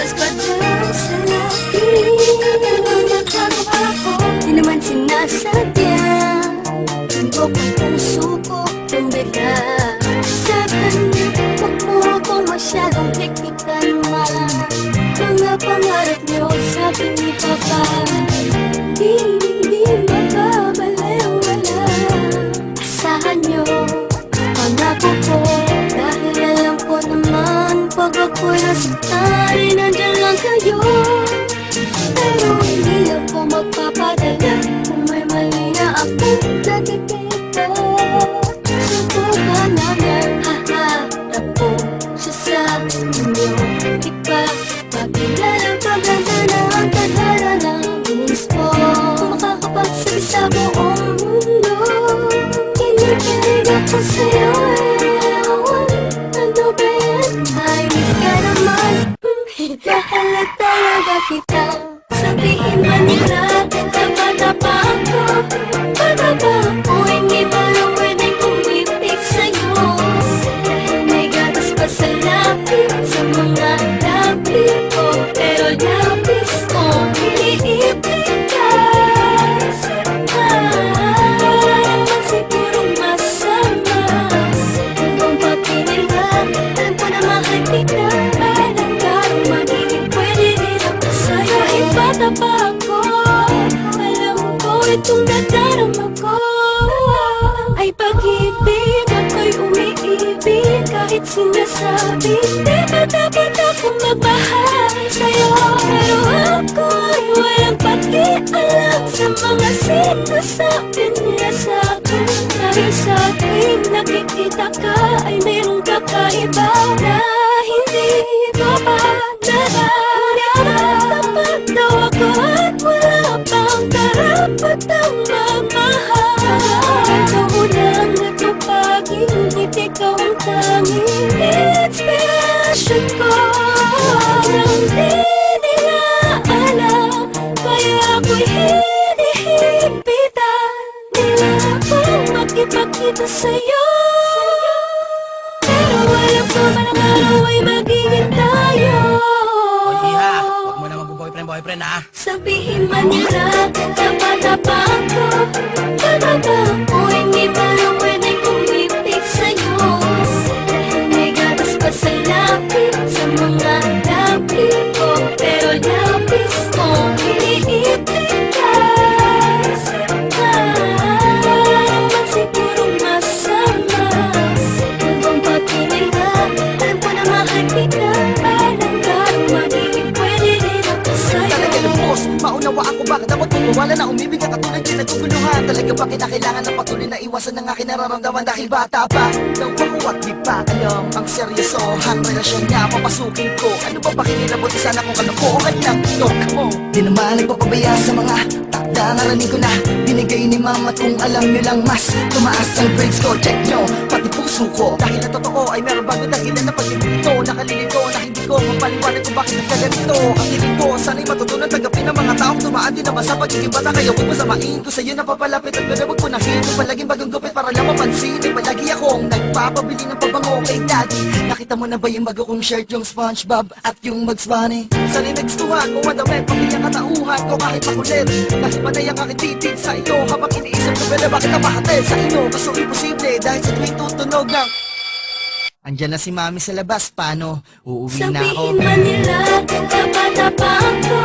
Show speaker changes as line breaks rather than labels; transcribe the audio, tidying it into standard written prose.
oras pa daw sa labi. Nagagawa ko, di naman sinasadya. Tingko ko puso ko tumbira. Sa kanya, huwag mo akong masyadong tikitan man. Mga pangarap niyo sa akin ni Papa, hindi makabalewala. Asahan niyo, pangako ko, dahil alam ko naman pag ako'y nasaktan, nandyan lang kayo. Pero hindi ako magpapadala kung may mali na akong nakikita. Subukan namin, haharap ko siya sa inyo. Di ba makilala paganda na ang tadhana ng mismo? Kung makakapagsabi sa buong mundo, kinikilig ako sa'yo. Ano ba yan? I miss ka naman. Mahal na talaga kita. Sabihin man nila, tapa-tapa ako. Patapa ako, hindi ba lang pwedeng kumipig sa'yo? Dahil may gatas pa sa lapis, sa mga lapis ko. Pero lapis ko, iniipigas. Wala naman sigurong masama. Kung papinilhan, alam ko na mahal kita. Alam ka magiging pwede rin ako sa'yo. Ipatapa ako, alam ko itong nadarama ko ay pag-ibig. Ako'y umiibig kahit sinasabi di ba dapat akong magmahal sa'yo? Pero ako ay walang pakialam sa mga sinasabi nila sa'kin. Dahil sa tuwing nakikita ka ay mayroong kakaiba na hindi ko pa dapat daw ako at wala pang karapatang magmahal. Ikaw mo lang natupagin, hindi ikaw ang tanging inspiration ko. Nang di nila alam, kaya ako'y hinihipitan nila akong makipagkita sa'yo. Pero alam ko man ang araw ay magiging tayo.
Huwag mo na mag-boyfriend ha.
Sabihin man nila, tapa-tapa ako. Patapa ako, hindi ba lang pwedeng kumipig sa'yo? Dahil may gatas pa sa lapis, sa mga lapis ko. Pero lapis ko, iniipigas. Wala naman sigurong masama. Kung papinilhan, alam ko na mahal kita. Alam ka magiging pwede rin ako sa'yo.
Talaga ng boss, maunawa ako bakit dapat wala na umibig ang katulad yung naguguluhan. Talaga ba kinakailangan ng patuloy na iwasan ng aking nararamdaman dahil bata pa daw ako at di pa alam ang seryosohang relasyon niya papasukin ko. Ano ba pakinilabot sana kung kalokohan lang nok mo? Di naman nagpapabaya sa mga takda naraning ko na binigay ni mama. Kung alam nyo lang mas tumaas ang grades ko, check nyo pati puso ko. Dahil na totoo ay meron bago dahilan na pag-ibig nakalilito na hindi ko mapaliwanag kung bakit nagkaganito. Ang hiling ko sana'y matutunan tanggapin ng mga taong tumaan din naman sa pagiging bata. Kaya huwag masamain ko sa'yo na papalapit at gano'n huwag mo nahin kung palaging bagong gupit para lang mapansin. Ay palagi akong nagpapabili ng pabango kay daddy. Nakita mo na ba yung bago kong shirt, yung SpongeBob at yung Bugs Bunny? Sana'y nagstuhan ko madamit pamilyang katauhan ko kahit makulit. Dahil panay ang aking titig sa iyo habang iniisip ko pala bakit napahatid sa inyo. Kaso imposible dahil sa tuwing tutunog ng andyan na si mami sa labas, paano? Uuwi na ako.
Sabihin man nila, tapa-tapa ako.